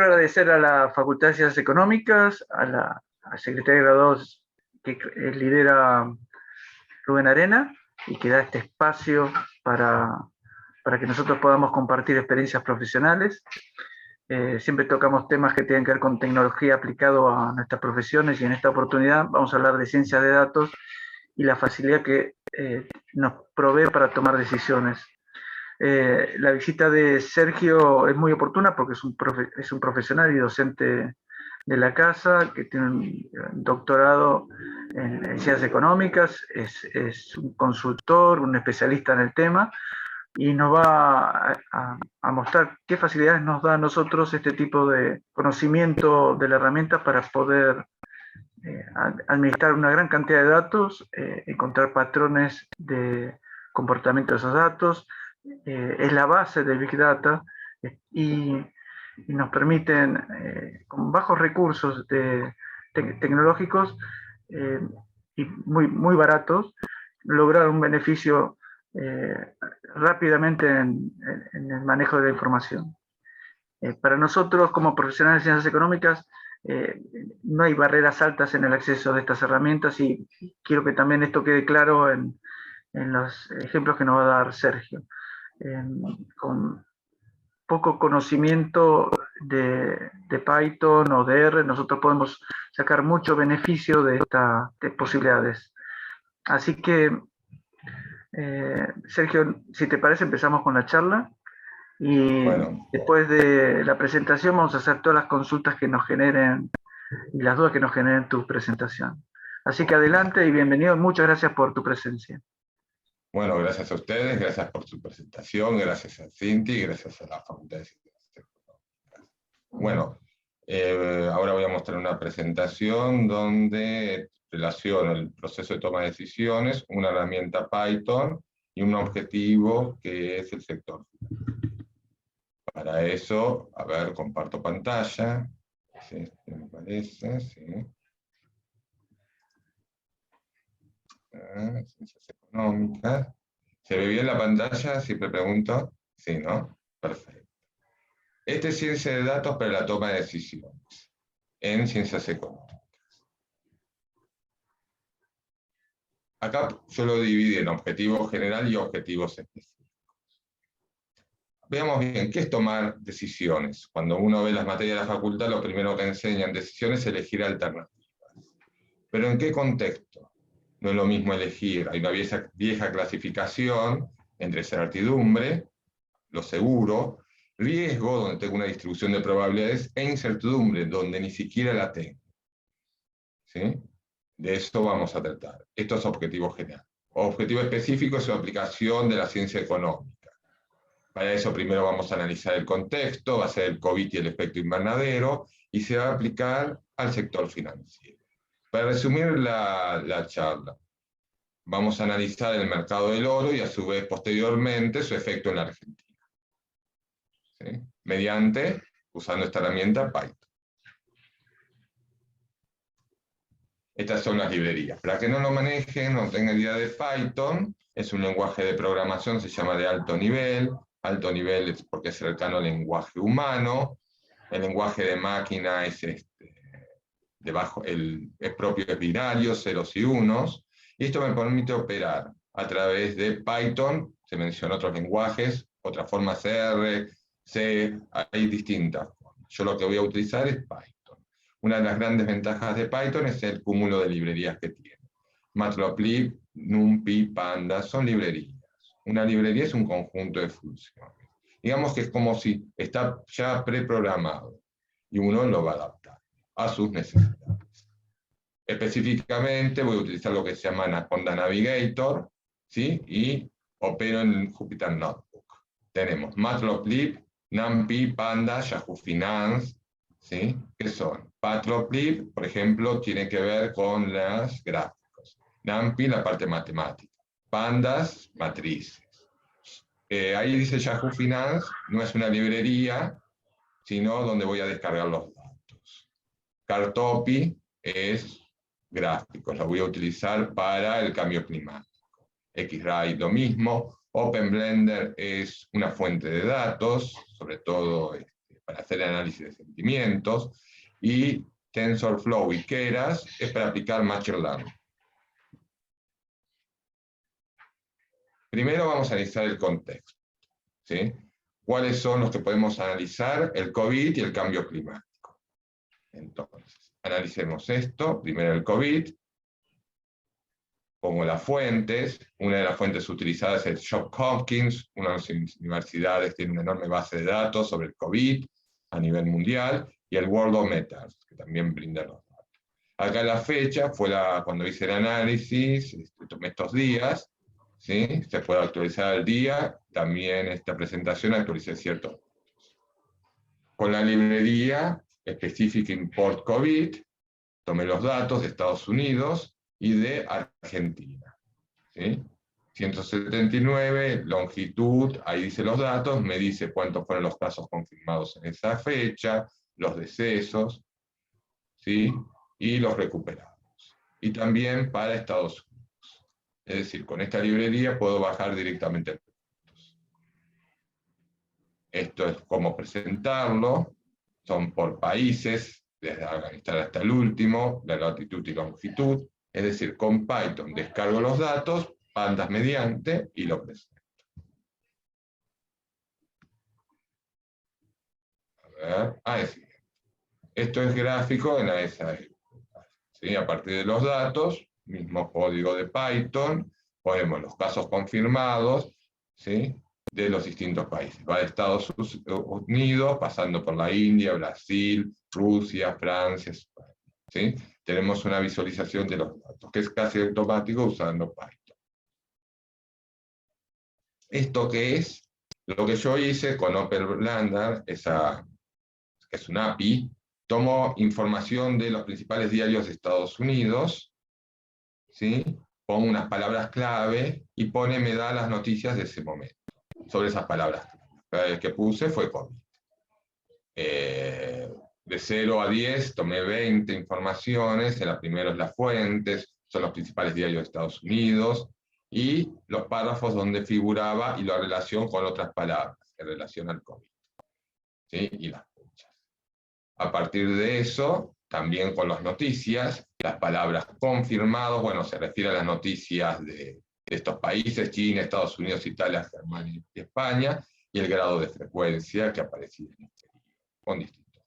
Agradecer a la Facultad de Ciencias Económicas, a la Secretaría de Graduados que lidera Rubén Arena y que da este espacio para que nosotros podamos compartir experiencias profesionales. Siempre tocamos temas que tienen que ver con tecnología aplicado a nuestras profesiones, y en esta oportunidad vamos a hablar de ciencia de datos y la facilidad que nos provee para tomar decisiones. La visita de Sergio es muy oportuna porque es un profesional y docente de la casa que tiene un doctorado en ciencias económicas, es un consultor, un especialista en el tema, y nos va a mostrar qué facilidades nos da a nosotros este tipo de conocimiento de la herramienta para poder administrar una gran cantidad de datos, encontrar patrones de comportamiento de esos datos. Es la base del Big Data, y nos permiten, con bajos recursos tecnológicos y muy baratos, lograr un beneficio rápidamente en el manejo de la información. Para nosotros, como profesionales de ciencias económicas, no hay barreras altas en el acceso de estas herramientas, y quiero que también esto quede claro en los ejemplos que nos va a dar Sergio. Con poco conocimiento de Python o de R, nosotros podemos sacar mucho beneficio de estas posibilidades. Así que, Sergio, si te parece, empezamos con la charla. Y bueno, después de la presentación vamos a hacer todas las consultas que nos generen y las dudas que nos generen tu presentación. Así que adelante y bienvenido. Muchas gracias por tu presencia. Bueno, gracias a ustedes, gracias por su presentación, gracias a Cinti, gracias a la Facultad de Ciencias Económicas. Bueno, ahora voy a mostrar una presentación donde relaciono el proceso de toma de decisiones, una herramienta Python y un objetivo que es el sector. Para eso, a ver, comparto pantalla. Me parece, sí. Ciencias económicas. ¿Se ve bien la pantalla? Siempre pregunto. Sí, ¿no? Perfecto. Este es ciencia de datos para la toma de decisiones en ciencias económicas. Acá yo lo dividí en objetivo general y objetivos específicos. Veamos bien, ¿qué es tomar decisiones? Cuando uno ve las materias de la facultad, lo primero que enseñan decisiones es elegir alternativas. ¿Pero en qué contexto? No es lo mismo elegir, hay una vieja clasificación entre certidumbre, lo seguro, riesgo, donde tengo una distribución de probabilidades, e incertidumbre, donde ni siquiera la tengo. ¿Sí? De eso vamos a tratar. Esto es objetivo general. Objetivo específico es su aplicación de la ciencia económica. Para eso primero vamos a analizar el contexto, va a ser el COVID y el efecto invernadero, y se va a aplicar al sector financiero. Para resumir la charla, vamos a analizar el mercado del oro y a su vez posteriormente su efecto en la Argentina. ¿Sí? Usando esta herramienta Python. Estas son las librerías. Para que no lo manejen, no tengan idea de Python, es un lenguaje de programación, se llama de alto nivel. Alto nivel es porque es cercano al lenguaje humano. El lenguaje de máquina es es propio, es binario, ceros y unos. Y esto me permite operar a través de Python. Se mencionan otros lenguajes, otras formas R, C, hay distintas formas. Yo lo que voy a utilizar es Python. Una de las grandes ventajas de Python es el cúmulo de librerías que tiene. Matplotlib, NumPy, Pandas son librerías. Una librería es un conjunto de funciones. Digamos que es como si está ya preprogramado y uno lo va a adaptar a sus necesidades. Específicamente voy a utilizar lo que se llama Anaconda Navigator, ¿sí? Y opero en Jupyter Notebook. Tenemos Matplotlib, NumPy, Pandas, Yahoo Finance, ¿sí? ¿Qué son? Matplotlib, por ejemplo, tiene que ver con las gráficos. NumPy, la parte matemática. Pandas, matrices. Ahí dice Yahoo Finance, no es una librería, sino donde voy a descargar los datos. Cartopi es gráficos, lo voy a utilizar para el cambio climático. Xray lo mismo. OpenBlender es una fuente de datos, sobre todo para hacer análisis de sentimientos, y TensorFlow y Keras es para aplicar Machine Learning. Primero vamos a analizar el contexto, ¿sí? ¿Cuáles son los que podemos analizar? El COVID y el cambio climático. Entonces, analicemos esto, primero el COVID, pongo las fuentes, una de las fuentes utilizadas es Johns Hopkins, una de las universidades tiene una enorme base de datos sobre el COVID a nivel mundial, y el Worldometers, que también brinda los datos. Acá la fecha fue cuando hice el análisis, tomé estos días, ¿sí? Se puede actualizar el día, también esta presentación actualicé ciertos datos. Con la librería Specific Import COVID, tomé los datos de Estados Unidos y de Argentina, ¿sí? 179, longitud, ahí dice los datos, me dice cuántos fueron los casos confirmados en esa fecha, los decesos, ¿sí? Y los recuperados. Y también para Estados Unidos. Es decir, con esta librería puedo bajar directamente el datos. Esto es cómo presentarlo, son por países, desde Afganistán hasta el último, la latitud y longitud. Es decir, con Python descargo los datos, pandas mediante, y lo presento. A ver, sí. Esto es gráfico en esa época, ¿sí? A partir de los datos, mismo código de Python, ponemos los casos confirmados, ¿sí? De los distintos países. Va de Estados Unidos, pasando por la India, Brasil, Rusia, Francia, España, ¿sí? Tenemos una visualización de los datos, que es casi automático usando Python. ¿Esto qué es? Lo que yo hice con OpenBlender, que es un API, tomo información de los principales diarios de Estados Unidos, ¿sí? Pongo unas palabras clave y me da las noticias de ese momento, sobre esas palabras clave. El que puse fue COVID. De 0 a 10 tomé 20 informaciones, en la primera es las fuentes, son los principales diarios de Estados Unidos, y los párrafos donde figuraba y la relación con otras palabras, en relación al COVID, ¿sí? Y las fechas. A partir de eso, también con las noticias, las palabras confirmados, bueno, se refiere a las noticias de estos países, China, Estados Unidos, Italia, Germania y España, y el grado de frecuencia que aparecía en este libro, con distintos.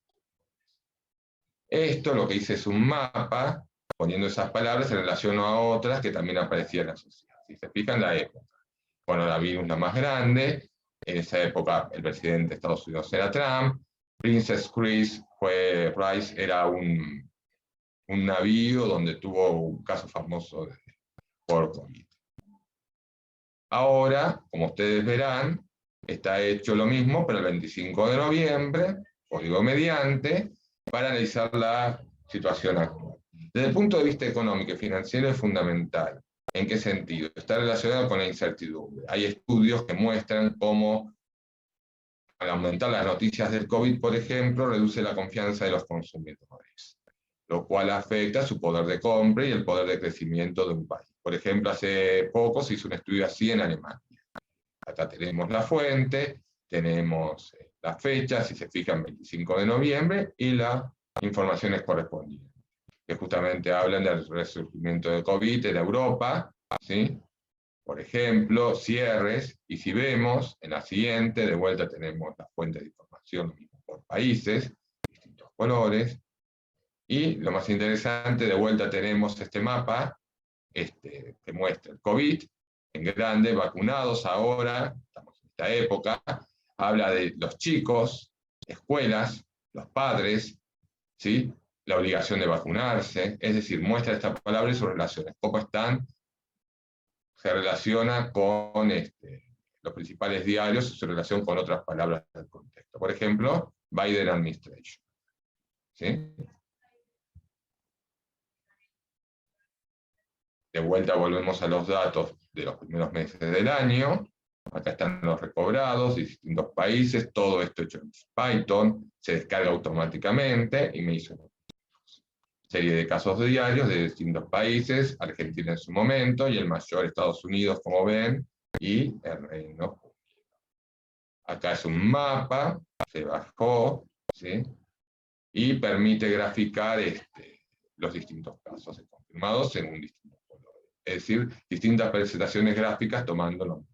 Esto lo que hice es un mapa, poniendo esas palabras en relación a otras que también aparecían asociadas. Si se fijan, la época. Coronavirus la más grande, en esa época el presidente de Estados Unidos era Trump, Princess Cruise Rice era un navío donde tuvo un caso famoso por COVID. Ahora, como ustedes verán, está hecho lo mismo, pero el 25 de noviembre, código mediante, para analizar la situación actual. Desde el punto de vista económico y financiero es fundamental. ¿En qué sentido? Está relacionado con la incertidumbre. Hay estudios que muestran cómo al aumentar las noticias del COVID, por ejemplo, reduce la confianza de los consumidores, lo cual afecta su poder de compra y el poder de crecimiento de un país. Por ejemplo, hace poco se hizo un estudio así en Alemania. Acá tenemos la fuente, tenemos la fecha, si se fijan, 25 de noviembre, y las informaciones correspondientes, que justamente hablan del resurgimiento de COVID en Europa, ¿sí? Por ejemplo, cierres, y si vemos, en la siguiente, de vuelta tenemos las fuentes de información por países, distintos colores, y lo más interesante, de vuelta tenemos este mapa, que muestra el COVID, en grande, vacunados ahora, estamos en esta época, habla de los chicos, escuelas, los padres, ¿sí? La obligación de vacunarse, es decir, muestra esta palabra y sus relaciones, cómo se relaciona con los principales diarios y su relación con otras palabras del contexto. Por ejemplo, Biden Administration, ¿sí? De vuelta volvemos a los datos de los primeros meses del año. Acá están los recobrados de distintos países, todo esto hecho en Python, se descarga automáticamente y me hizo una serie de casos diarios de distintos países, Argentina en su momento, y el mayor Estados Unidos, como ven, y el Reino Unido. Acá es un mapa, se bajó, ¿sí? Y permite graficar los distintos casos confirmados según distintos colores. Es decir, distintas presentaciones gráficas tomando los datos.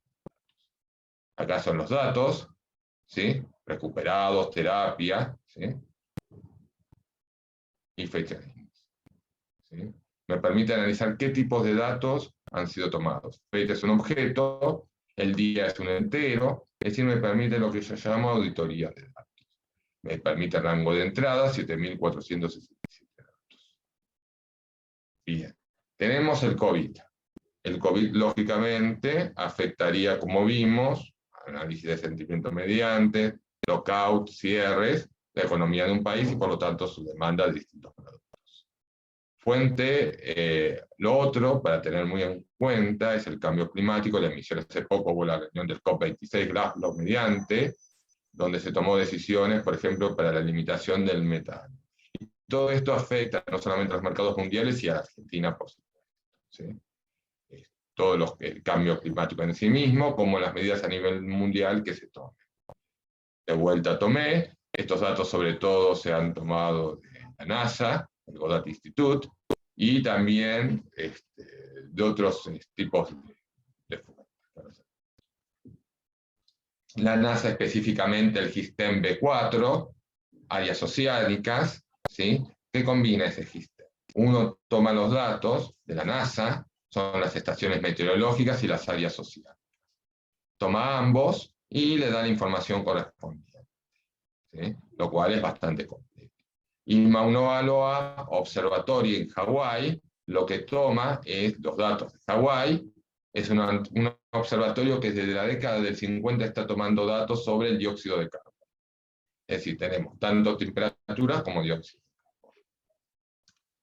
Acá son los datos, ¿sí? Recuperados, terapia, ¿sí? Y fecha de inicio, ¿sí? Me permite analizar qué tipos de datos han sido tomados. Fecha es un objeto, el día es un entero, es decir, me permite lo que yo llamo auditoría de datos. Me permite rango de entrada, 7.467 datos. Bien, tenemos el COVID. El COVID, lógicamente, afectaría, como vimos, análisis de sentimiento mediante, lockout, cierres, la economía de un país y, por lo tanto, su demanda de distintos productos. Fuente, lo otro, para tener muy en cuenta, es el cambio climático. La emisión hace poco hubo la reunión del COP26, Glasgow mediante, donde se tomó decisiones, por ejemplo, para la limitación del metano. Y todo esto afecta no solamente a los mercados mundiales y a Argentina, por supuesto, ¿sí? Todo el cambio climático en sí mismo, como las medidas a nivel mundial que se tomen. De vuelta tomé, estos datos sobre todo se han tomado de la NASA, el Goddard Institute, y también de otros tipos de fuentes. La NASA específicamente el GISTEM B4, áreas oceánicas, ¿sí? ¿Qué combina ese GISTEM? Uno toma los datos de la NASA, son las estaciones meteorológicas y las áreas sociales. Toma ambos y le da la información correspondiente, ¿sí? Lo cual es bastante complejo. Y Mauna Loa Observatory en Hawái, lo que toma es los datos de Hawái, es un observatorio que desde la década del 50 está tomando datos sobre el dióxido de carbono. Es decir, tenemos tanto temperaturas como dióxido.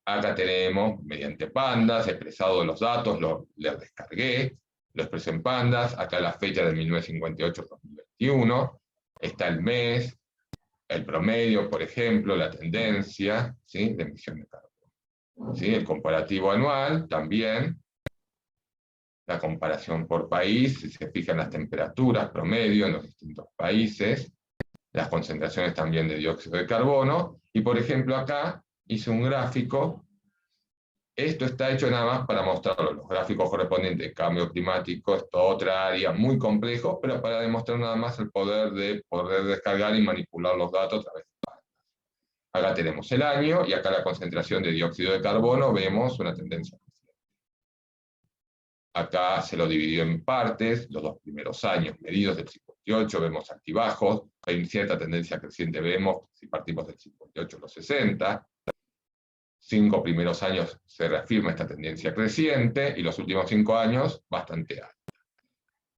Acá tenemos, mediante pandas, expresado los datos, les descargué, lo expresé en pandas, acá la fecha de 1958-2021, está el mes, el promedio, por ejemplo, la tendencia, ¿sí? De emisión de carbono. ¿Sí? El comparativo anual, también, la comparación por país, si se fijan las temperaturas promedio en los distintos países, las concentraciones también de dióxido de carbono, y por ejemplo acá hice un gráfico. Esto está hecho nada más para mostrarlo. Los gráficos correspondientes al cambio climático es toda otra área muy complejo, pero para demostrar nada más el poder de poder descargar y manipular los datos a través de pandas. Acá tenemos el año y acá la concentración de dióxido de carbono, vemos una tendencia creciente. Acá se lo dividió en partes, los 2 primeros años medidos del 58, vemos altibajos, hay cierta tendencia creciente, vemos si partimos del 58 a los 60, 5 primeros años se reafirma esta tendencia creciente, y los últimos 5 años bastante alta.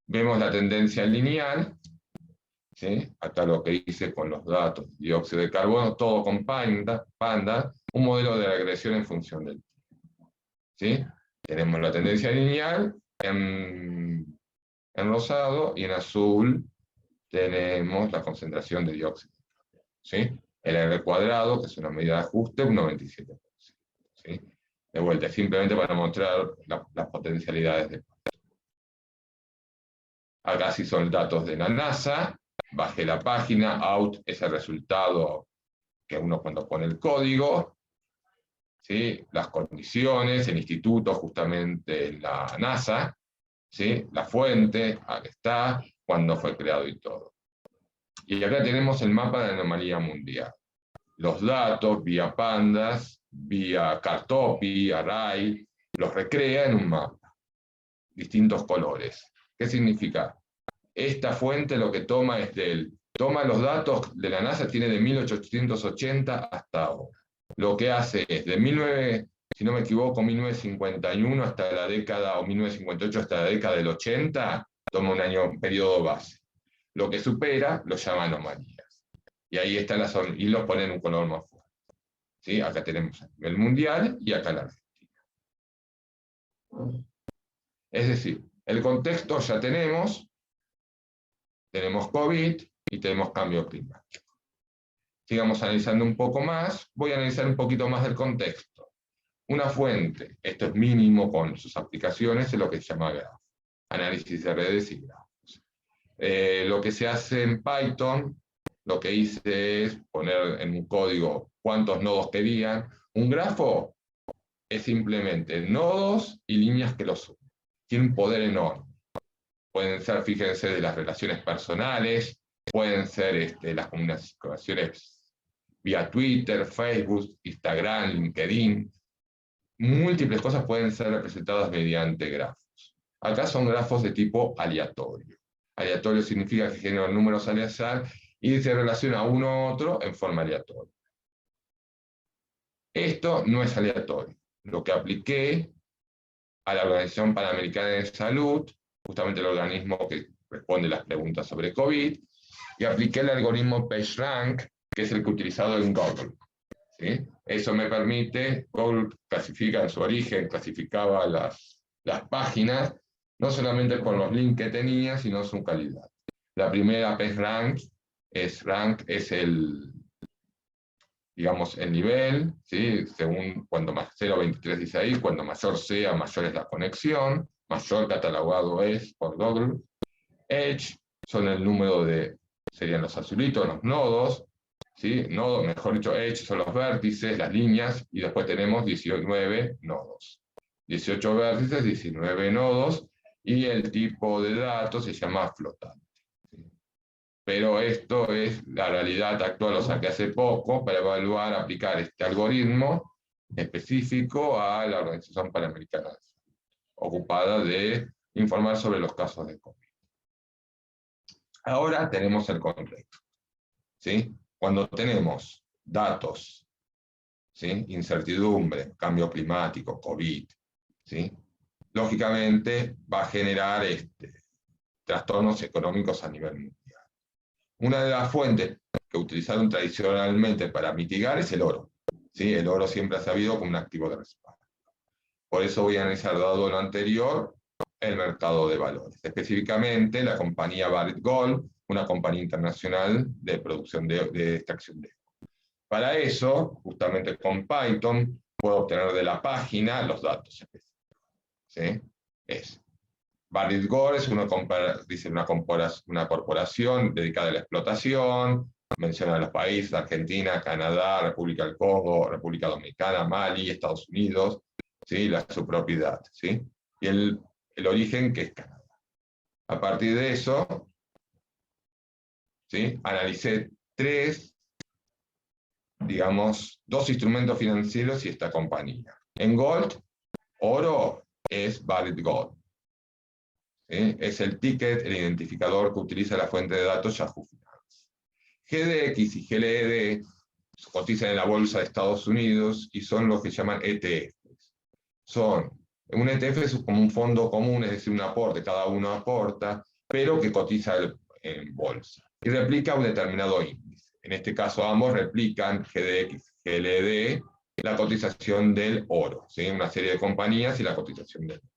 Vemos la tendencia lineal, ¿sí? Acá lo que hice con los datos de dióxido de carbono, todo con Panda, un modelo de regresión en función del tiempo, ¿sí? Tenemos la tendencia lineal en rosado, y en azul tenemos la concentración de dióxido de carbono, ¿sí? El R cuadrado, que es una medida de ajuste, un 97%. ¿Sí? De vuelta, simplemente para mostrar las potencialidades de Panda. Acá sí son datos de la NASA, bajé la página, out es el resultado que uno cuando pone el código, ¿sí? Las condiciones, el instituto justamente la NASA, ¿sí? La fuente, aquí está, cuándo fue creado y todo. Y acá tenemos el mapa de la anomalía mundial. Los datos vía pandas, vía Cartopi, Array, los recrea en un mapa, distintos colores. ¿Qué significa? Esta fuente lo que toma es toma los datos de la NASA, tiene de 1880 hasta ahora. Lo que hace es si no me equivoco, 1951 hasta la década, o 1958 hasta la década del 80, toma un periodo base. Lo que supera lo llama anomalías. Y ahí están y los ponen en un color más fuerte. ¿Sí? Acá tenemos a nivel mundial y acá la Argentina. Es decir, el contexto ya tenemos COVID y tenemos cambio climático. Sigamos analizando un poco más, voy a analizar un poquito más del contexto. Una fuente, esto es mínimo con sus aplicaciones, es lo que se llama grafo, análisis de redes y grafos. Lo que se hace en Python, lo que hice es poner en un código cuántos nodos querían. Un grafo es simplemente nodos y líneas que los sumen. Tiene un poder enorme. Pueden ser, fíjense, de las relaciones personales, pueden ser las comunicaciones vía Twitter, Facebook, Instagram, LinkedIn. Múltiples cosas pueden ser representadas mediante grafos. Acá son grafos de tipo aleatorio. Aleatorio significa que generan números al azar y se relaciona uno a otro en forma aleatoria. Esto no es aleatorio. Lo que apliqué a la Organización Panamericana de Salud, justamente el organismo que responde las preguntas sobre COVID, y apliqué el algoritmo PageRank, que es el que he utilizado en Google. ¿Sí? Eso me permite, Google clasifica en su origen, clasificaba las páginas, no solamente con los links que tenía, sino su calidad. La primera PageRank es el, digamos, el nivel, ¿sí? Según cuando más 0.23 dice ahí, cuando mayor sea, mayor es la conexión, mayor catalogado es por Google. Edge son el número de, serían los azulitos, los nodos, ¿sí? Nodos, mejor dicho, edge son los vértices, las líneas, y después tenemos 19 nodos. 18 vértices, 19 nodos, y el tipo de datos se llama flotante. Pero esto es la realidad actual, o sea que hace poco, para evaluar, aplicar este algoritmo específico a la Organización Panamericana de Salud, ocupada de informar sobre los casos de COVID. Ahora tenemos el contexto, ¿sí? Cuando tenemos datos, ¿sí? Incertidumbre, cambio climático, COVID, ¿sí? Lógicamente va a generar trastornos económicos a nivel mundial. Una de las fuentes que utilizaron tradicionalmente para mitigar es el oro. ¿Sí? El oro siempre ha sabido como un activo de respaldo. Por eso voy a analizar, dado lo anterior, el mercado de valores. Específicamente la compañía Barrick Gold, una compañía internacional de producción de extracción de oro. Para eso, justamente con Python, puedo obtener de la página los datos específicos. ¿Sí? Barrick Gold es una corporación dedicada a la explotación, menciona los países: Argentina, Canadá, República del Congo, República Dominicana, Mali, Estados Unidos, ¿sí? Su propiedad, ¿sí? Y el origen, que es Canadá. A partir de eso, ¿sí? Analicé dos instrumentos financieros y esta compañía. En Gold, oro es Barrick Gold. ¿Sí? Es el ticket, el identificador que utiliza la fuente de datos Yahoo Finance. GDX y GLD cotizan en la bolsa de Estados Unidos y son los que llaman ETFs. Un ETF es como un fondo común, es decir, un aporte, cada uno aporta, pero que cotiza en bolsa y replica un determinado índice. En este caso, ambos replican, GDX y GLD, la cotización del oro, ¿sí? Una serie de compañías y la cotización del oro.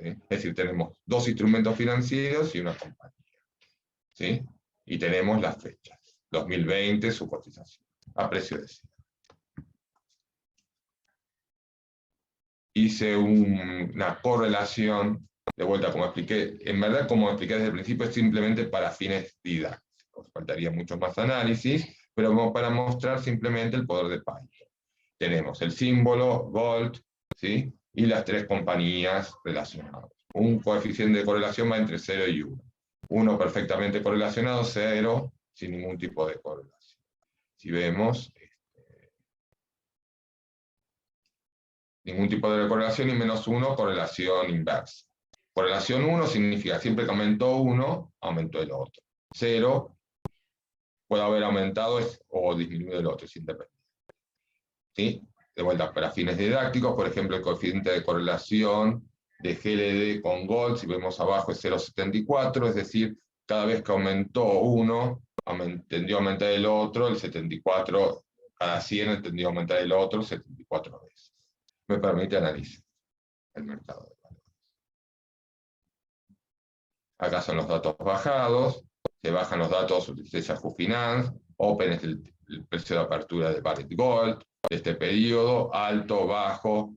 ¿Sí? Es decir, tenemos dos instrumentos financieros y una compañía. ¿Sí? Y tenemos las fechas. 2020, su cotización, a precio de cierre. Hice una correlación, de vuelta, como expliqué, en verdad, como expliqué desde el principio, es simplemente para fines didácticos. Faltaría mucho más análisis, pero como para mostrar simplemente el poder de Python. Tenemos el símbolo, Gold, ¿sí? Y las tres compañías relacionadas. Un coeficiente de correlación va entre 0 y 1. 1 perfectamente correlacionado, 0 sin ningún tipo de correlación. Si vemos, ningún tipo de correlación, y -1, correlación inversa. Correlación 1 significa siempre que aumentó uno, aumentó el otro. 0 puede haber aumentado o disminuido el otro, es independiente. ¿Sí? De vuelta, para fines didácticos, por ejemplo, el coeficiente de correlación de GLD con Gold, si vemos abajo, es 0,74, es decir, cada vez que aumentó uno, tendió a aumentar el otro, el 74, cada 100 tendió a aumentar el otro 74 veces. Me permite analizar el mercado de valores. Acá son los datos bajados, se bajan los datos de Yahoo Finance, Open es el precio de apertura de Barrick Gold, de este periodo, alto, bajo,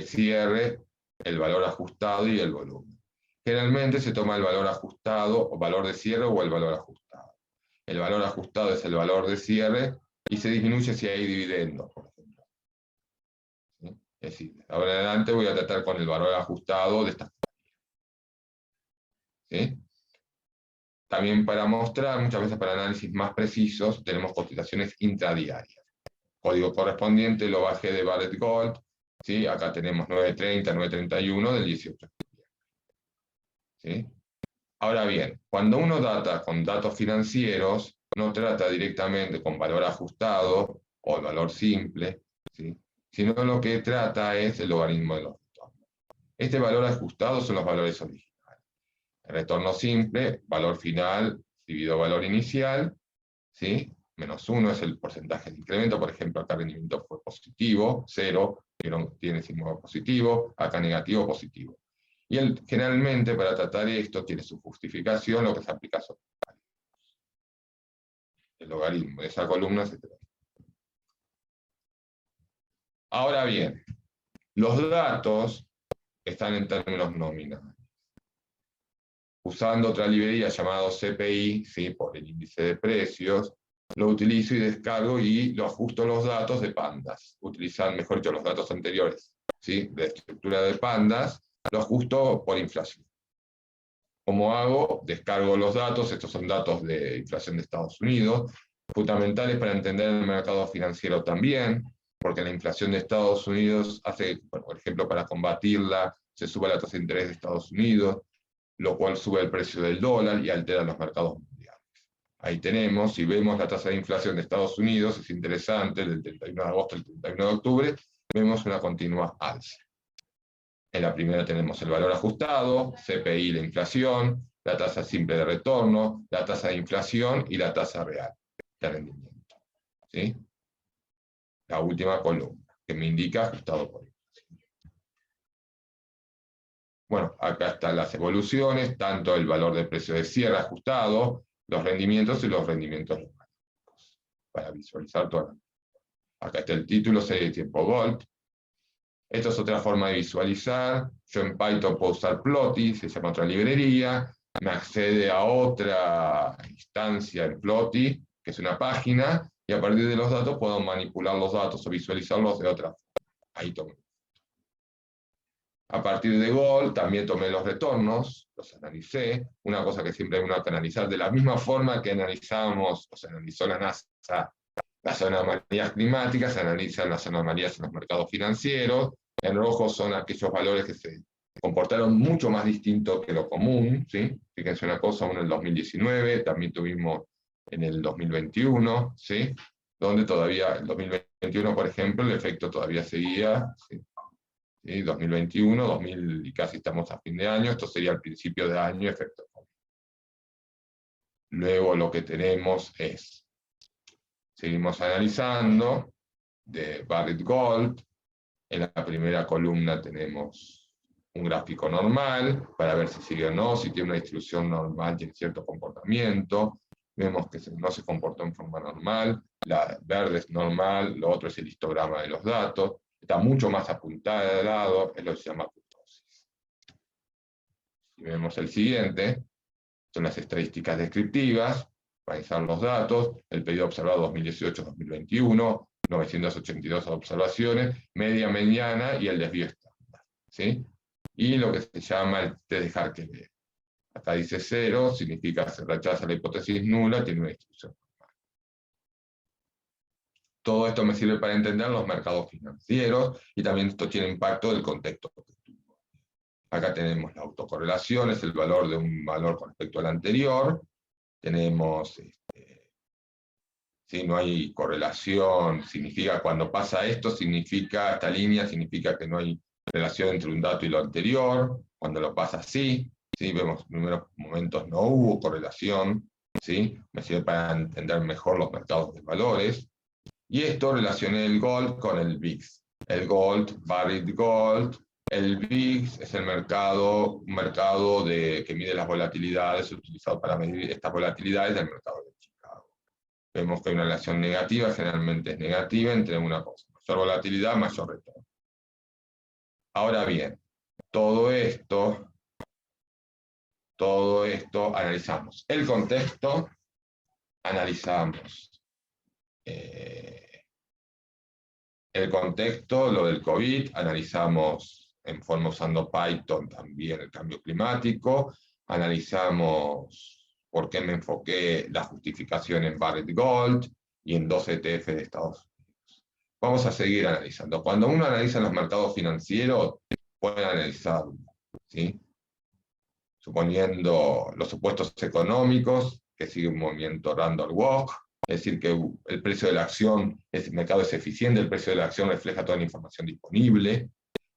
cierre, el valor ajustado y el volumen. Generalmente se toma el valor ajustado, o valor de cierre, o el valor ajustado. el valor ajustado es el valor de cierre, y se disminuye si hay dividendos, por ejemplo. ¿Sí? Es decir, de ahora en adelante voy a tratar con el valor ajustado de estas compañías. ¿Sí? También para mostrar, muchas veces para análisis más precisos, tenemos cotizaciones intradiarias. Código correspondiente lo bajé de Barrett Gold, ¿sí? Acá tenemos 9.30, 9.31 del 18 de septiembre. ¿Sí? Ahora bien, cuando uno data con datos financieros, no trata directamente con valor ajustado o el valor simple, ¿sí? Sino lo que trata es el logaritmo de los retornos. Este valor ajustado son los valores originales. El retorno simple, valor final dividido valor inicial, ¿sí? Menos 1 es el porcentaje de incremento. Por ejemplo, acá el rendimiento fue positivo, 0, tiene signo positivo, acá negativo, positivo. Y generalmente, para tratar esto, tiene su justificación, lo que se aplica sobre el logaritmo de esa columna, etc. Ahora bien, los datos están en términos nominales. Usando otra librería llamada CPI, ¿sí? Por el índice de precios, lo utilizo y descargo y lo ajusto los datos de pandas. Utilizan, mejor dicho, los datos anteriores, ¿sí? De estructura de pandas, lo ajusto por inflación. ¿Cómo hago? Descargo los datos, estos son datos de inflación de Estados Unidos, fundamentales para entender el mercado financiero también, porque la inflación de Estados Unidos hace, bueno, por ejemplo, para combatirla, se sube la tasa de interés de Estados Unidos, lo cual sube el precio del dólar y altera los mercados mundiales. Ahí tenemos, si vemos la tasa de inflación de Estados Unidos, es interesante, del 31 de agosto al 31 de octubre, vemos una continua alza. En la primera tenemos el valor ajustado, CPI, la inflación, la tasa simple de retorno, la tasa de inflación y la tasa real de rendimiento. ¿Sí? La última columna, que me indica ajustado por inflación. Bueno, acá están las evoluciones, tanto el valor de precio de cierre ajustado, los rendimientos y los rendimientos logísticos, para visualizar todo. Acá está el título, serie de tiempo Gold. Esta es otra forma de visualizar. Yo en Python puedo usar Plotly, se llama otra librería. Me accede a otra instancia en Plotly, que es una página, y a partir de los datos puedo manipular los datos o visualizarlos de otra forma. Ahí tomé. A partir de Gold también tomé los retornos, los analicé. Una cosa que siempre hay uno que analizar, de la misma forma que analizamos, o se analizó la NASA, las anomalías climáticas, se analizan las anomalías en los mercados financieros. En rojo son aquellos valores que se comportaron mucho más distinto que lo común, ¿sí? Fíjense una cosa, uno en el 2019, también tuvimos en el 2021, ¿sí? Donde todavía, el 2021, por ejemplo, el efecto todavía seguía, ¿sí? 2021, 2000, y casi estamos a fin de año, esto sería el principio de año, efecto. Luego lo que tenemos es, seguimos analizando, de Barrett Gold. En la primera columna tenemos un gráfico normal, para ver si sigue o no, si tiene una distribución normal, tiene cierto comportamiento. Vemos que no se comportó en forma normal, la verde es normal, lo otro es el histograma de los datos, está mucho más apuntalado, es lo que se llama kurtosis. Si vemos el siguiente, son las estadísticas descriptivas, analizar los datos, el periodo observado 2018-2021, 982 observaciones, media mediana y el desvío estándar, ¿sí? Y lo que se llama el test de Harker. Acá dice 0, significa que se rechaza la hipótesis nula, tiene una distribución normal. Todo esto me sirve para entender los mercados financieros y también esto tiene impacto del contexto. Acá tenemos la autocorrelación, es el valor de un valor con respecto al anterior. Tenemos, si no hay correlación, significa cuando pasa esto, significa, esta línea significa que no hay relación entre un dato y lo anterior. Cuando lo pasa así, ¿sí? Vemos en primeros momentos no hubo correlación, ¿sí? Me sirve para entender mejor los mercados de valores. Y esto relacioné el Gold con el VIX. El Gold, Barrett Gold. El VIX es el mercado, un mercado que mide las volatilidades, utilizado para medir estas volatilidades del mercado de Chicago. Vemos que hay una relación negativa, generalmente es negativa, entre una cosa. Mayor volatilidad, mayor retorno. Ahora bien, todo esto analizamos el contexto, analizamos el contexto, lo del COVID, analizamos en forma usando Python también el cambio climático, analizamos por qué me enfoqué la justificación en Barrett Gold y en 2 ETF de Estados Unidos. Vamos a seguir analizando. Cuando uno analiza los mercados financieros, puede analizarlo, ¿sí? Suponiendo los supuestos económicos, que sigue un movimiento Randall Walk, es decir, que el precio de la acción, el mercado es eficiente, el precio de la acción refleja toda la información disponible.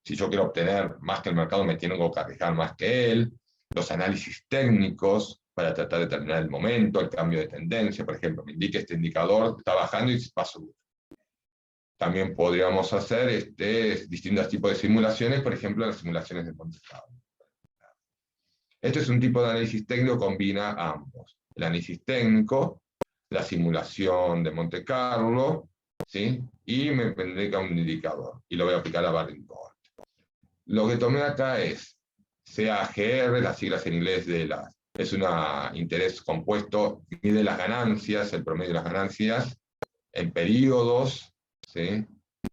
Si yo quiero obtener más que el mercado, me tengo que arriesgar más que él. Los análisis técnicos para tratar de determinar el momento, el cambio de tendencia, por ejemplo, me indica este indicador está bajando y va a subir. También podríamos hacer distintos tipos de simulaciones, por ejemplo, las simulaciones de Monte Carlo. Este es un tipo de análisis técnico que combina ambos. El análisis técnico, la simulación de Monte Carlo, ¿sí? Y me vendré a un indicador, y lo voy a aplicar a Barrett Gold. Lo que tomé acá es CAGR, las siglas en inglés es un interés compuesto, mide las ganancias, el promedio de las ganancias, en periodos, ¿sí?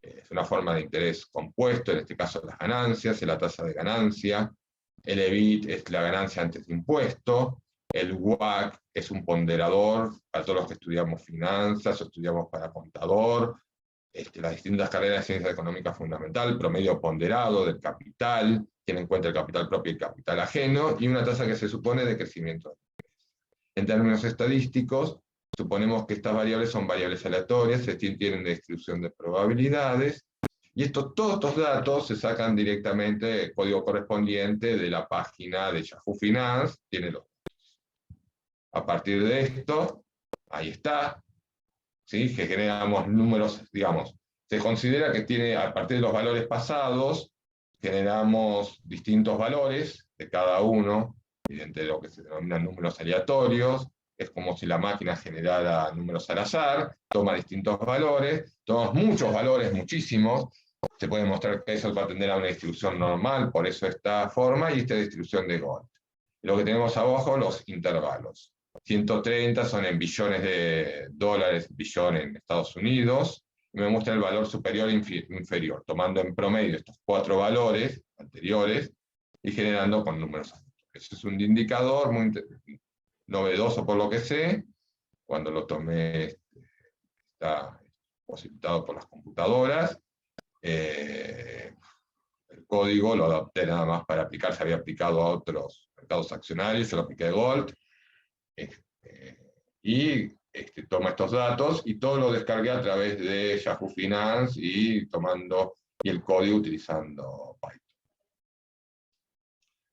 Es una forma de interés compuesto, en este caso las ganancias, es la tasa de ganancia. El EBIT es la ganancia antes de impuesto. El WACC es un ponderador para todos los que estudiamos finanzas o estudiamos para contador. Las distintas carreras de ciencia económica fundamental, promedio ponderado del capital, tiene en cuenta el capital propio y el capital ajeno, y una tasa que se supone de crecimiento. En términos estadísticos, suponemos que estas variables son variables aleatorias, tienen una distribución de probabilidades, y todos estos datos se sacan directamente del código correspondiente de la página de Yahoo Finance, tiene los datos. A partir de esto, ahí está, ¿sí? Que generamos números, digamos, se considera que tiene, a partir de los valores pasados, generamos distintos valores de cada uno, mediante lo que se denominan números aleatorios. Es como si la máquina generara números al azar, toma distintos valores, toma muchos valores, muchísimos. Se puede mostrar que eso va a tender a una distribución normal, por eso esta forma, y esta distribución de Gold. Lo que tenemos abajo, los intervalos. 130 son en billones de dólares, billones en Estados Unidos, y me muestra el valor superior e inferior, tomando en promedio estos 4 valores anteriores y generando con números. Eso es un indicador muy novedoso por lo que sé. Cuando lo tomé, está posibilitado por las computadoras. El código lo adapté nada más para aplicar, se había aplicado a otros mercados accionarios, yo lo apliqué de Gold, y toma estos datos, y todo lo descargué a través de Yahoo Finance, y el código utilizando Python.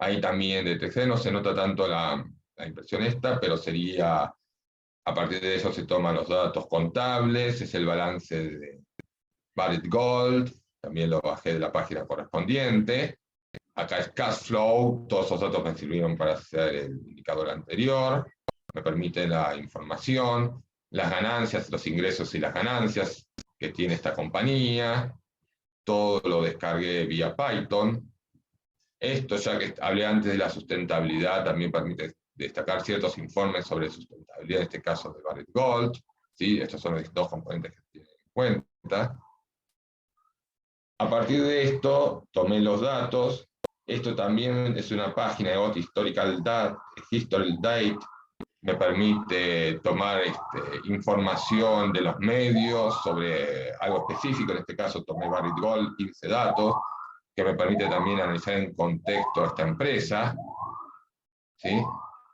Ahí también detecté, no se nota tanto la impresión esta, pero sería, a partir de eso se toman los datos contables, es el balance de Barrett Gold, también lo bajé de la página correspondiente. Acá es cash flow, todos esos datos me sirvieron para hacer el indicador anterior, me permite la información, las ganancias, los ingresos y las ganancias que tiene esta compañía, todo lo descargué vía Python. Esto, ya que hablé antes de la sustentabilidad, también permite destacar ciertos informes sobre sustentabilidad, en este caso de Barrett Gold, ¿sí? Estos son los dos componentes que tienen en cuenta. A partir de esto, tomé los datos. Esto también es una página de Historical Date, History Date, me permite tomar información de los medios sobre algo específico, en este caso tomé Barrett Gold, 15 datos, que me permite también analizar en contexto esta empresa, ¿sí?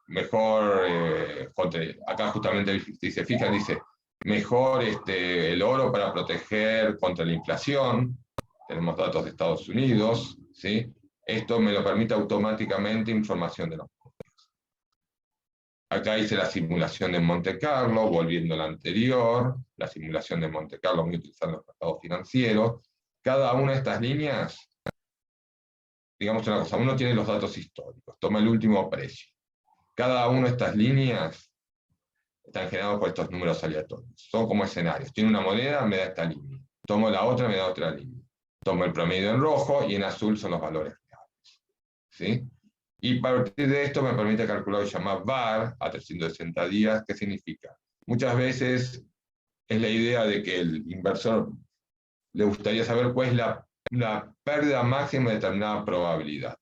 Mejor, acá justamente si se fijan dice, mejor el oro para proteger contra la inflación, tenemos datos de Estados Unidos, ¿sí? Esto me lo permite automáticamente información de los medios. Acá hice la simulación de Monte Carlo, volviendo a la anterior, la simulación de Monte Carlo muy utilizando los mercados financieros. Cada una de estas líneas, digamos una cosa, uno tiene los datos históricos, toma el último precio. Cada una de estas líneas están generados por estos números aleatorios. Son como escenarios. Tiene una moneda, me da esta línea. Tomo la otra, me da otra línea. Tomo el promedio en rojo y en azul son los valores reales, ¿sí? Y a partir de esto me permite calcular lo que se llama VAR a 360 días, que significa muchas veces es la idea de que el inversor le gustaría saber cuál es la pérdida máxima de determinada probabilidad.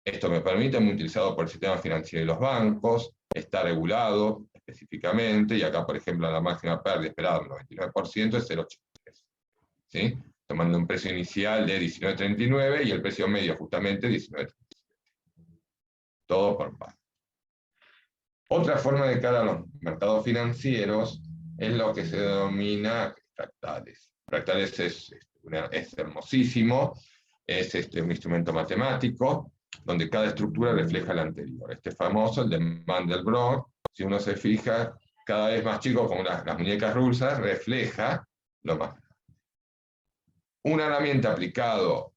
Esto me permite, muy utilizado por el sistema financiero y los bancos, está regulado específicamente, y acá, por ejemplo, la máxima pérdida esperada del 99% es 0,83. ¿Sí? Tomando un precio inicial de 19,39 y el precio medio justamente 19,37. Todo por par. Otra forma de cara a los mercados financieros es lo que se denomina fractales. Fractales es hermosísimo, es un instrumento matemático donde cada estructura refleja la anterior. Este famoso, el de Mandelbrot, si uno se fija, cada vez más chico, como las muñecas rusas, refleja lo más grande. Una herramienta aplicado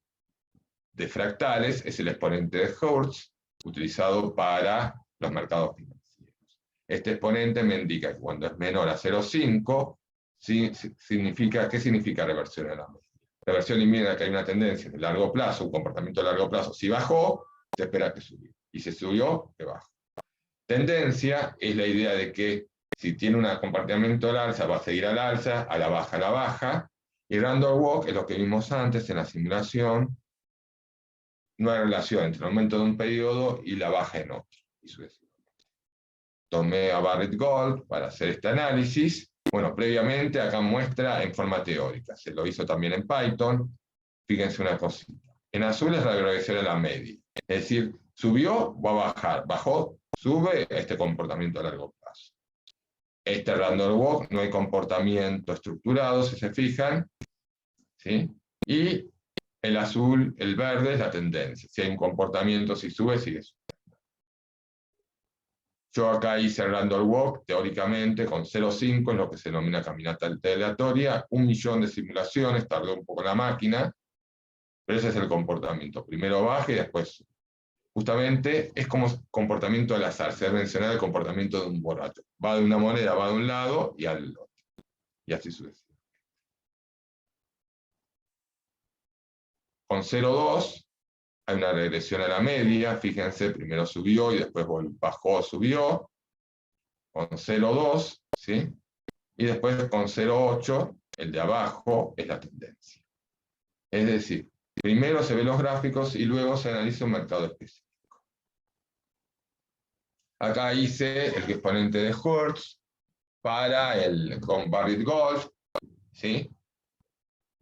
de fractales es el exponente de Hertz, utilizado para los mercados financieros. Este exponente me indica que cuando es menor a 0,5, ¿sí? ¿Qué significa reversión a la media? Reversión indica que hay una tendencia de largo plazo, un comportamiento de largo plazo. Si bajó, se espera que subió. Y si subió, que bajó. Tendencia es la idea de que si tiene un comportamiento al alza, va a seguir al alza, a la baja, a la baja. Y random walk es lo que vimos antes en la simulación. No hay relación entre el aumento de un periodo y la baja en otro. Y sucesivamente. Tomé a Barrett Gold para hacer este análisis. Bueno, previamente acá muestra en forma teórica. Se lo hizo también en Python. Fíjense una cosita. En azul es la regresión a la media. Es decir, subió, va a bajar. Bajó, sube, este comportamiento a largo plazo. Este random walk no hay comportamiento estructurado, si se fijan. ¿Sí? Y el azul, el verde es la tendencia. Si hay un comportamiento, si sube, sigue subiendo. Yo acá hice el random walk, teóricamente, con 0,5, es lo que se denomina caminata aleatoria, 1.000.000 de simulaciones, tardó un poco la máquina, pero ese es el comportamiento. Primero baja y después sube. Justamente es como comportamiento al azar, se debe mencionar el comportamiento de un borracho. Va de una moneda, va de un lado y al otro. Y así sucesivamente. Con 0,2 hay una regresión a la media, fíjense, primero subió y después bajó, subió. Con 0,2, ¿sí? Y después con 0,8, el de abajo es la tendencia. Es decir, primero se ven los gráficos y luego se analiza un mercado específico. Acá hice el exponente de Hertz con Barrett Gold, ¿sí?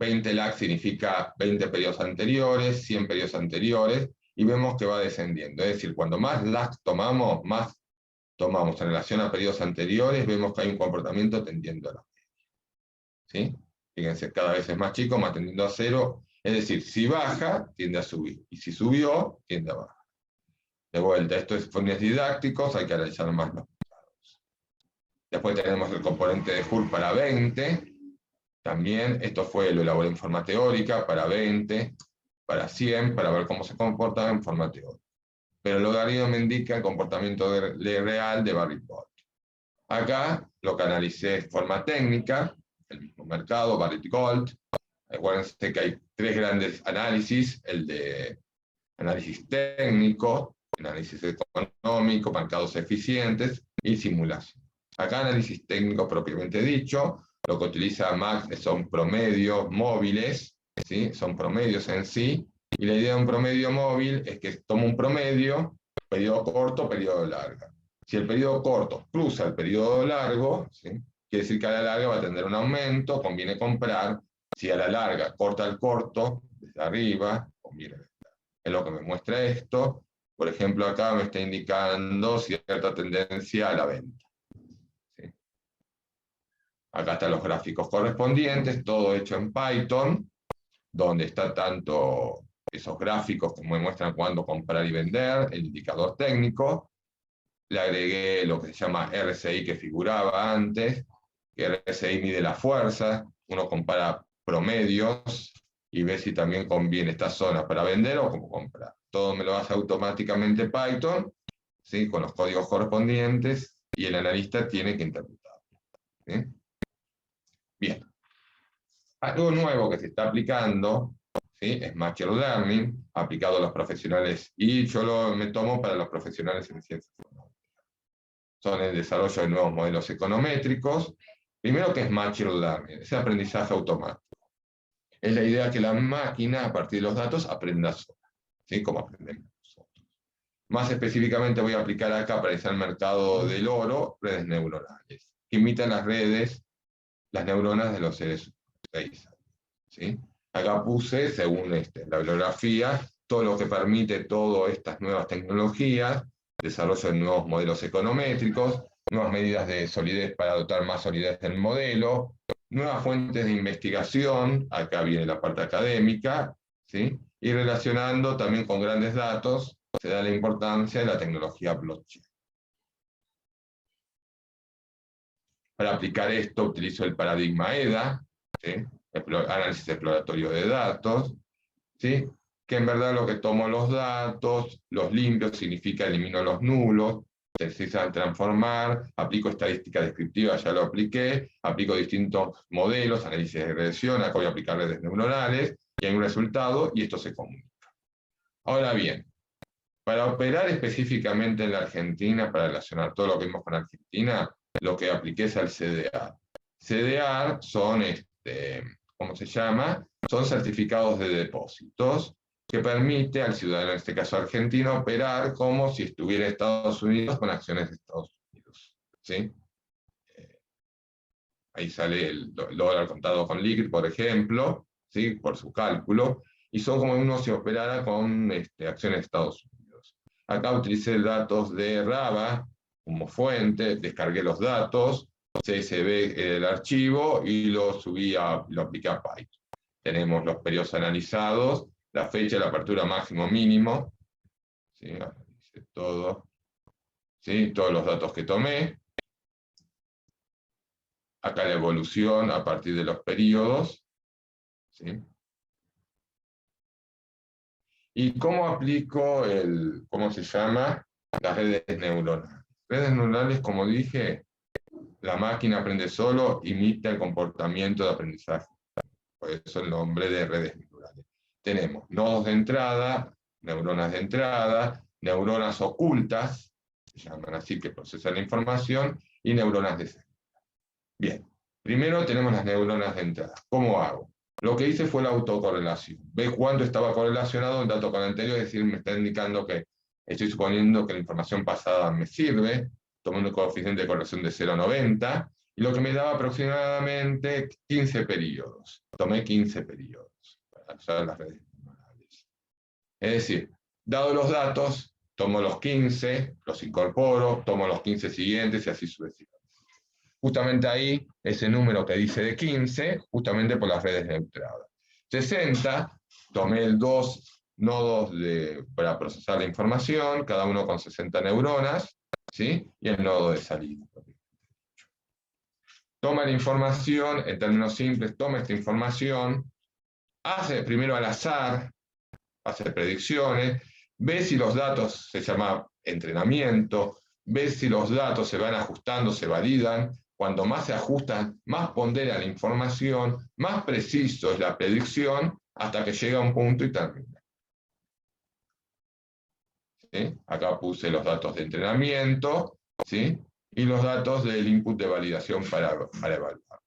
20 lag significa 20 periodos anteriores, 100 periodos anteriores, y vemos que va descendiendo. Es decir, cuando más lag tomamos, más tomamos en relación a periodos anteriores, vemos que hay un comportamiento tendiendo a la media. ¿Sí? Fíjense, cada vez es más chico, más tendiendo a cero. Es decir, si baja, tiende a subir. Y si subió, tiende a bajar. De vuelta, esto es fines didácticos, hay que analizar más los mercados. Después tenemos el componente de Hurd para 20. También, esto lo elaboré en forma teórica, para 20, para 100, para ver cómo se comporta en forma teórica. Pero el logaritmo me indica el comportamiento real de Barrett Gold. Acá lo que analicé de forma técnica, el mismo mercado, Barrett Gold. Acuérdense que hay 3 grandes análisis, el de análisis técnico, análisis económico, mercados eficientes y simulación. Acá análisis técnico propiamente dicho, lo que utiliza Max son promedios móviles, ¿sí? Son promedios en sí, y la idea de un promedio móvil es que toma un promedio, periodo corto, periodo largo. Si el periodo corto cruza el periodo largo, ¿sí? Quiere decir que a la larga va a tener un aumento, conviene comprar. Si a la larga corta el corto, desde arriba, conviene vender. Es lo que me muestra esto. Por ejemplo, acá me está indicando cierta tendencia a la venta. ¿Sí? Acá están los gráficos correspondientes, todo hecho en Python, donde está tanto esos gráficos que me muestran cuándo comprar y vender, el indicador técnico. Le agregué lo que se llama RSI que figuraba antes, que RSI mide la fuerza, uno compara promedios y ve si también conviene esta zona para vender o como comprar. Todo me lo hace automáticamente Python, ¿sí? Con los códigos correspondientes, y el analista tiene que interpretarlo. ¿Sí? Bien. Algo nuevo que se está aplicando, ¿sí? Es Machine Learning, aplicado a los profesionales, y yo me tomo para los profesionales en ciencias. son el desarrollo de nuevos modelos econométricos. Primero, que es Machine Learning, es aprendizaje automático. Es la idea que la máquina, a partir de los datos, aprenda sola, ¿sí? Como aprendemos nosotros. Más específicamente voy a aplicar acá para el mercado del oro, redes neuronales, que imitan las neuronas de los seres humanos, ¿sí? Acá puse, según la bibliografía, todo lo que permite todas estas nuevas tecnologías, desarrollo de nuevos modelos econométricos, nuevas medidas de solidez para dotar más solidez del modelo, nuevas fuentes de investigación, acá viene la parte académica, ¿sí? Y relacionando también con grandes datos, se da la importancia de la tecnología blockchain. Para aplicar esto utilizo el paradigma EDA, ¿sí? Análisis exploratorio de datos, ¿sí? Que en verdad lo que tomo los datos, los limpio, significa elimino los nulos, se necesitan transformar, aplico estadística descriptiva, ya lo apliqué, aplico distintos modelos, análisis de regresión, acá voy a aplicar redes neuronales, y hay un resultado, y esto se comunica. Ahora bien, para operar específicamente en la Argentina, para relacionar todo lo que vimos con Argentina, lo que apliqué es al CDR. CDR son, ¿cómo se llama? Son certificados de depósitos que permite al ciudadano, en este caso argentino, operar como si estuviera en Estados Unidos con acciones de Estados Unidos, ¿sí? Ahí sale el dólar contado con liquid, por ejemplo, ¿sí? Por su cálculo, y son como uno se operara con acciones de Estados Unidos. Acá utilicé datos de Raba como fuente, descargué los datos, CSV el archivo y lo apliqué a Python. Tenemos los periodos analizados, la fecha de la apertura máximo mínimo, ¿sí? Analicé todo, ¿sí? Todos los datos que tomé. Acá la evolución a partir de los periodos, ¿sí? ¿Y cómo aplico cómo se llama? Las redes neuronales. Redes neuronales, como dije, la máquina aprende solo, imita el comportamiento de aprendizaje. Por eso el nombre de redes neuronales. Tenemos nodos de entrada, neuronas ocultas, se llaman así, que procesan la información, y neuronas de salida. Bien, primero tenemos las neuronas de entrada. ¿Cómo hago? Lo que hice fue la autocorrelación. Ve cuánto estaba correlacionado un dato con el anterior, es decir, me está indicando que estoy suponiendo que la información pasada me sirve, tomando un coeficiente de correlación de 0,90, y lo que me daba aproximadamente 15 periodos. Tomé 15 periodos para usar las redes neuronales. Es decir, dados los datos, tomo los 15, los incorporo, tomo los 15 siguientes y así sucesivamente. Justamente ahí, ese número que dice de 15, justamente por las redes de entrada. 60, tomé 2 nodos para procesar la información, cada uno con 60 neuronas, ¿sí? Y el nodo de salida. Toma la información, en términos simples, toma esta información, hace primero al azar, hace predicciones, ve si los datos, se llama entrenamiento, ve si los datos se van ajustando, se validan. Cuanto más se ajustan, más pondera la información, más preciso es la predicción, hasta que llega a un punto y termina. ¿Sí? Acá puse los datos de entrenamiento, ¿sí? Y los datos del input de validación para evaluar.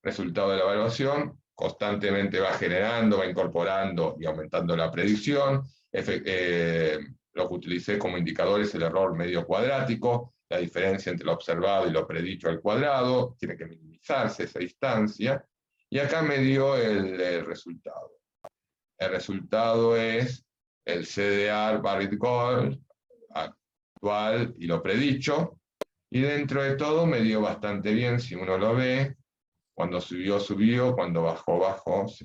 Resultado de la evaluación, constantemente va generando, va incorporando y aumentando la predicción. Lo que utilicé como indicador es el error medio cuadrático, la diferencia entre lo observado y lo predicho al cuadrado, tiene que minimizarse esa distancia, y acá me dio el resultado. El resultado es el CDR Barrett Gold actual y lo predicho, y dentro de todo me dio bastante bien, si uno lo ve, cuando subió, subió, cuando bajó, bajó, ¿sí?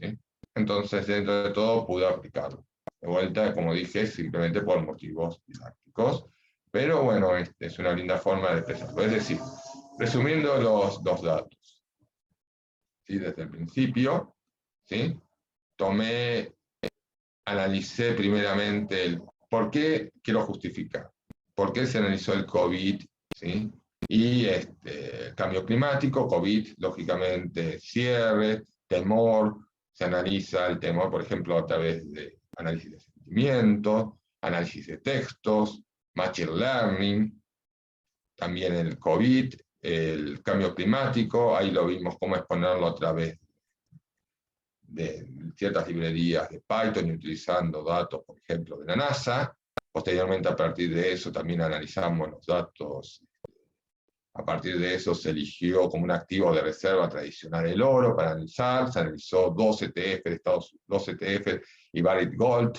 Entonces dentro de todo pude aplicarlo. De vuelta, como dije, simplemente por motivos didácticos, pero bueno, es una linda forma de expresarlo. Es decir, resumiendo los datos, ¿sí? Desde el principio, ¿sí? Analicé primeramente el por qué quiero justificar, por qué se analizó el COVID, ¿sí? Y el cambio climático, COVID, lógicamente, cierre, temor, se analiza el temor, por ejemplo, a través de análisis de sentimientos, análisis de textos, machine learning, también el COVID, el cambio climático, ahí lo vimos cómo exponerlo a través de ciertas librerías de Python y utilizando datos, por ejemplo, de la NASA. Posteriormente, a partir de eso, también analizamos los datos. A partir de eso se eligió como un activo de reserva tradicional el oro para analizar. Se analizó 2 ETF de Estados Unidos, 2 ETF y Barrick Gold.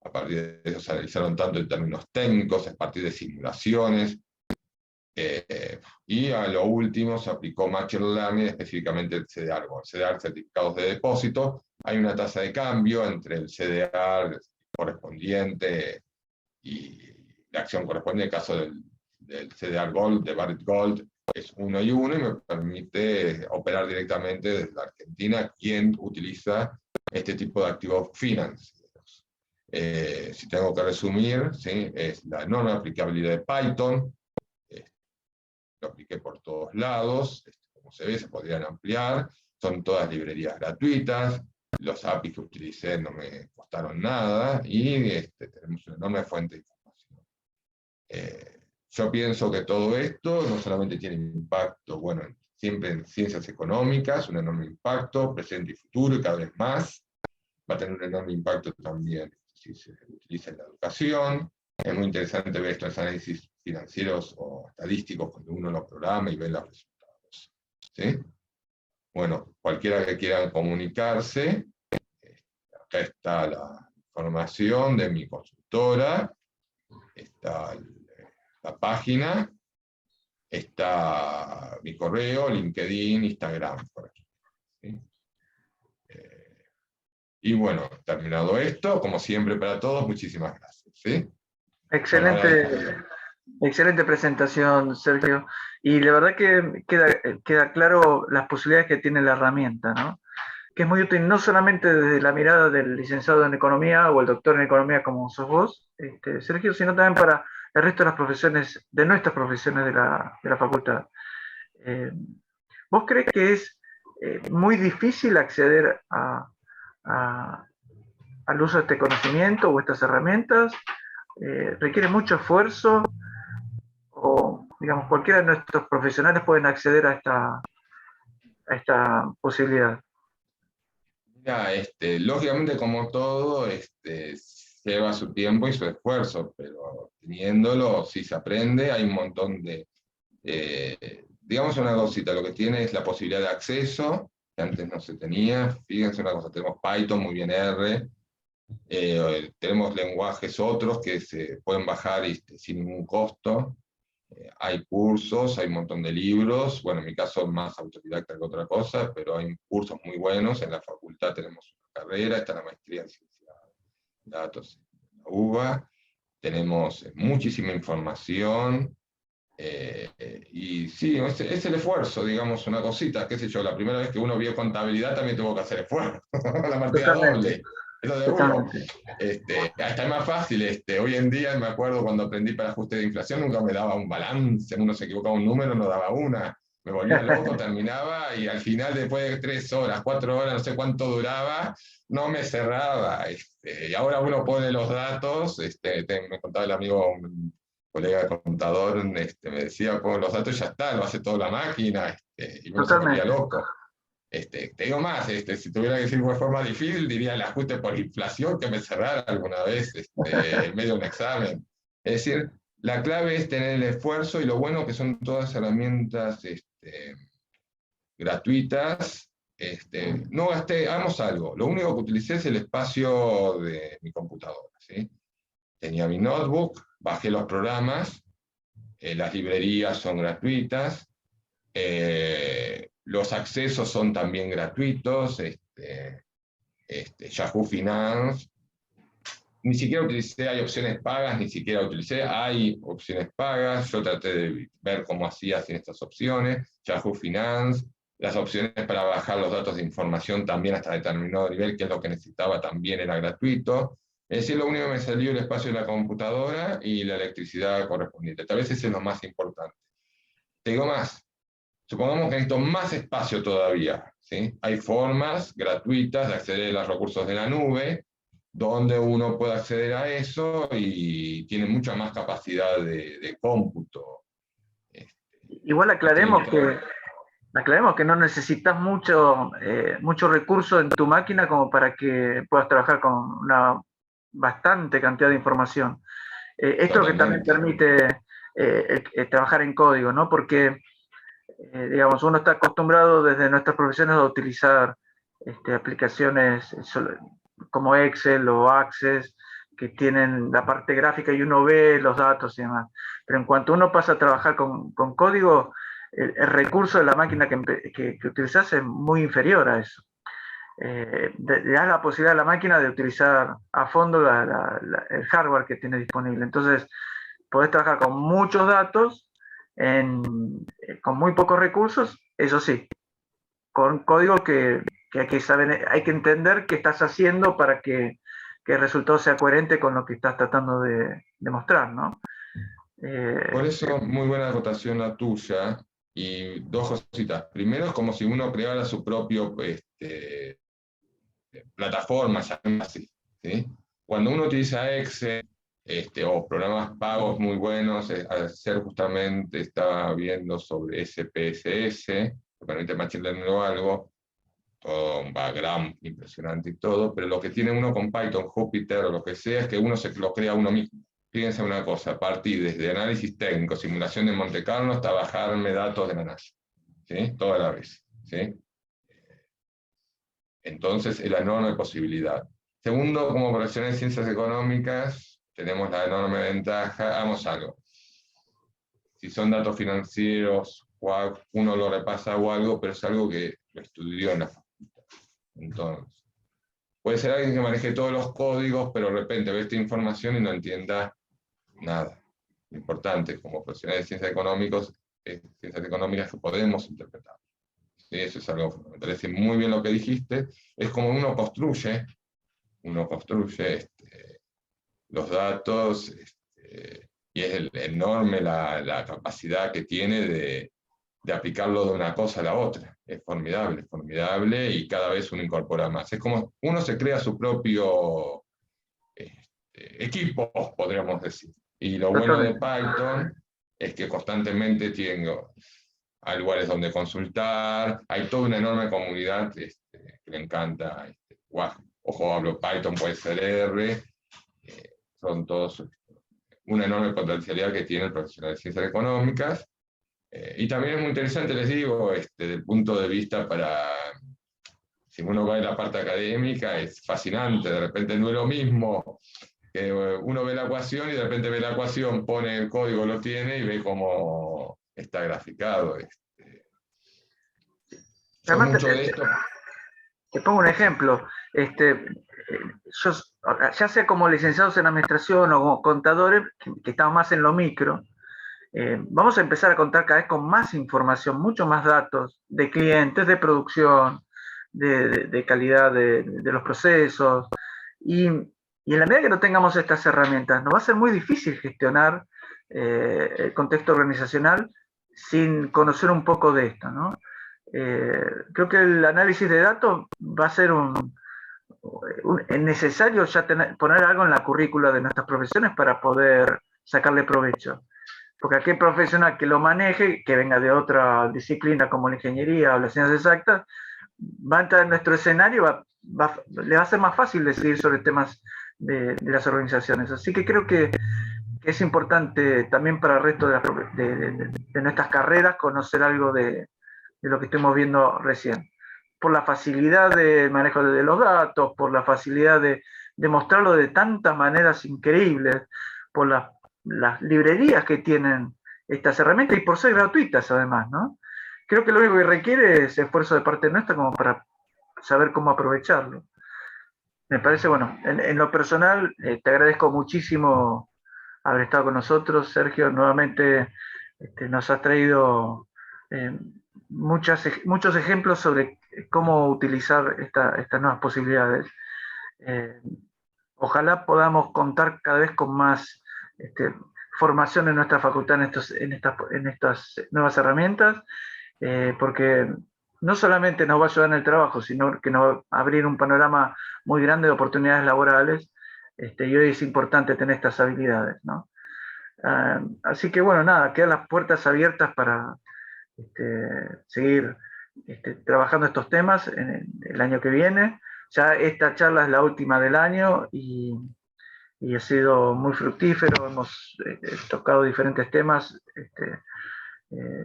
A partir de eso se analizaron tanto en términos técnicos, a partir de simulaciones. Y a lo último se aplicó Machine Learning, específicamente el CDR, con CDR, certificados de depósito. Hay una tasa de cambio entre el CDR correspondiente y la acción correspondiente. En el caso del CDR Gold, de Barrick Gold, es 1 y 1, y me permite operar directamente desde la Argentina, quien utiliza este tipo de activos financieros. Si tengo que resumir, ¿sí? Es la enorme aplicabilidad de Python. Lo apliqué por todos lados, como se ve, se podrían ampliar, son todas librerías gratuitas, los APIs que utilicé no me costaron nada, y tenemos una enorme fuente de información. Yo pienso que todo esto no solamente tiene impacto, bueno, siempre en ciencias económicas, un enorme impacto, presente y futuro, y cada vez más, va a tener un enorme impacto también si se utiliza en la educación. Es muy interesante ver estos análisis financieros o estadísticos cuando uno los programa y ve los resultados. ¿Sí? Bueno, cualquiera que quiera comunicarse, acá está la información de mi consultora, está la página, está mi correo, LinkedIn, Instagram, por aquí. ¿Sí? Y bueno, terminado esto, como siempre para todos, muchísimas gracias. ¿Sí? Excelente presentación, Sergio. Y la verdad que queda claro las posibilidades que tiene la herramienta, ¿no? Que es muy útil no solamente desde la mirada del licenciado en Economía o el doctor en Economía como sos vos, Sergio, sino también para el resto de las profesiones, de nuestras profesiones de la facultad. ¿Vos crees que es muy difícil acceder al uso de este conocimiento o estas herramientas? ¿Requiere mucho esfuerzo? ¿O, digamos, cualquiera de nuestros profesionales pueden acceder a esta posibilidad? Mira, lógicamente, como todo, lleva su tiempo y su esfuerzo, pero teniéndolo, sí se aprende. Hay un montón de, digamos una cosita, lo que tiene es la posibilidad de acceso, que antes no se tenía. Fíjense una cosa, tenemos Python, muy bien R, tenemos lenguajes otros que se pueden bajar sin ningún costo. Hay cursos, hay un montón de libros, bueno, en mi caso más autodidacta que otra cosa, pero hay cursos muy buenos. En la facultad tenemos una carrera, está la maestría en ciencia de datos en la UBA, tenemos muchísima información, y sí, es el esfuerzo, digamos, una cosita, qué sé yo, la primera vez que uno vio contabilidad también tuvo que hacer esfuerzo, la partida doble. Eso de uno. Hasta es más fácil. Hoy en día me acuerdo cuando aprendí para ajuste de inflación, nunca me daba un balance, uno se equivocaba un número, no daba una. Me volvía loco, terminaba, y al final, después de 3 horas, 4 horas, no sé cuánto duraba, no me cerraba. Y ahora uno pone los datos, me contaba el amigo, un colega contador, me decía, pon los datos y ya está, lo hace toda la máquina, y uno se volvía loco. Te digo más, si tuviera que decir de forma difícil, diría el ajuste por inflación, que me cerrara alguna vez en medio de un examen. Es decir, la clave es tener el esfuerzo, y lo bueno que son todas herramientas gratuitas. No gasté, hagamos algo, lo único que utilicé es el espacio de mi computadora. ¿Sí? Tenía mi notebook, bajé los programas, las librerías son gratuitas, los accesos son también gratuitos. Yahoo Finance, ni siquiera utilicé, hay opciones pagas, ni siquiera utilicé, hay opciones pagas. Yo traté de ver cómo hacía sin estas opciones. Yahoo Finance, las opciones para bajar los datos de información también hasta determinado nivel, que es lo que necesitaba, también era gratuito. Es decir, lo único que me salió el espacio de la computadora y la electricidad correspondiente. Tal vez ese es lo más importante. Te digo más, supongamos que necesito más espacio todavía. ¿Sí? Hay formas gratuitas de acceder a los recursos de la nube, donde uno puede acceder a eso y tiene mucha más capacidad de cómputo. Igual Estoy invitado. aclaremos que no necesitas mucho recurso en tu máquina como para que puedas trabajar con una bastante cantidad de información. Esto es lo que también Totalmente. permite trabajar en código, ¿no? Porque, digamos, uno está acostumbrado desde nuestras profesiones a utilizar aplicaciones como Excel o Access, que tienen la parte gráfica y uno ve los datos y demás. Pero en cuanto uno pasa a trabajar con código, el recurso de la máquina que utilizas es muy inferior a eso. Le das la posibilidad a la máquina de utilizar a fondo el hardware que tiene disponible. Entonces, podés trabajar con muchos datos, con muy pocos recursos, eso sí, con código que hay que saber, hay que entender qué estás haciendo para que el resultado sea coherente con lo que estás tratando de mostrar, ¿no? Por Eh, eso, muy buena acotación la tuya. Y dos cositas. Primero, es como si uno creara su propio plataforma, llamémoslo así, ¿sí? Cuando uno utiliza Excel o programas pagos muy buenos, hacer justamente, estaba viendo sobre SPSS, que permite Machine Learning o algo, todo un background impresionante y todo, pero lo que tiene uno con Python, Jupyter o lo que sea, es que uno se lo crea uno mismo. Fíjense una cosa, a partir desde análisis técnico, simulación de Monte Carlo, hasta bajarme datos de la NASA, ¿sí? Toda la vez, ¿sí? Entonces, es la enorme posibilidad. Segundo, como profesionales de ciencias económicas, tenemos la enorme ventaja, hagamos algo. Si son datos financieros, uno lo repasa o algo, pero es algo que lo estudió en la facultad. Entonces, puede ser alguien que maneje todos los códigos, pero de repente ve esta información y no entienda nada. Lo importante, como profesionales de ciencias económicas que podemos interpretar. ¿Sí? Eso es algo que me parece muy bien lo que dijiste. Es como uno construye los datos y es enorme la capacidad que tiene de aplicarlo de una cosa a la otra. Es formidable y cada vez uno incorpora más. Es como uno se crea su propio equipo, podríamos decir. Y lo bueno de Totalmente. Python es que constantemente hay lugares donde consultar, hay toda una enorme comunidad que le encanta. Ojo, hablo Python, puede ser R, son todos una enorme potencialidad que tiene el profesional de ciencias económicas. Y también es muy interesante, les digo, desde el punto de vista si uno va en la parte académica, es fascinante, de repente no es lo mismo que uno ve la ecuación y de repente ve la ecuación, pone el código, lo tiene y ve cómo está graficado. Yo Además, mucho de esto, te pongo un sí, ejemplo. Yo, ya sea como licenciados en administración o como contadores, que estamos más en lo micro, vamos a empezar a contar cada vez con más información, mucho más datos de clientes, de producción, de calidad de los procesos. Y, y en la medida que no tengamos estas herramientas, nos va a ser muy difícil gestionar el contexto organizacional sin conocer un poco de esto, ¿no? Creo que el análisis de datos va a ser es necesario ya poner algo en la currícula de nuestras profesiones para poder sacarle provecho. Porque aquel profesional que lo maneje, que venga de otra disciplina como la ingeniería o las ciencias exactas, va a entrar en nuestro escenario, le va a ser más fácil decidir sobre temas de las organizaciones. Así que creo que es importante también para el resto de nuestras carreras conocer algo de lo que estamos viendo recién. Por la facilidad del manejo de los datos, por la facilidad de mostrarlo de tantas maneras increíbles, por las librerías que tienen estas herramientas y por ser gratuitas además, ¿no? Creo que lo único que requiere es esfuerzo de parte nuestra como para saber cómo aprovecharlo. Me parece, bueno, en lo personal, te agradezco muchísimo haber estado con nosotros, Sergio. Nuevamente nos has traído eh, muchos ejemplos sobre cómo utilizar estas nuevas posibilidades. Eh, Ojalá podamos contar cada vez con más formación en nuestra facultad en estas nuevas herramientas, porque no solamente nos va a ayudar en el trabajo, sino que nos va a abrir un panorama muy grande de oportunidades laborales, y hoy es importante tener estas habilidades, ¿no? Así que bueno, nada, quedan las puertas abiertas seguir trabajando estos temas en el año que viene. Ya esta charla es la última del año y ha sido muy fructífero. Hemos tocado diferentes temas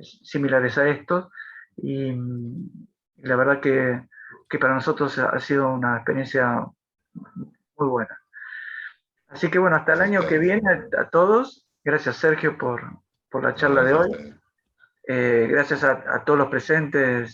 similares a estos y la verdad que para nosotros ha sido una experiencia muy buena. Así que bueno, hasta el año que viene a todos. Gracias, Sergio, por la charla de hoy. Gracias a todos los presentes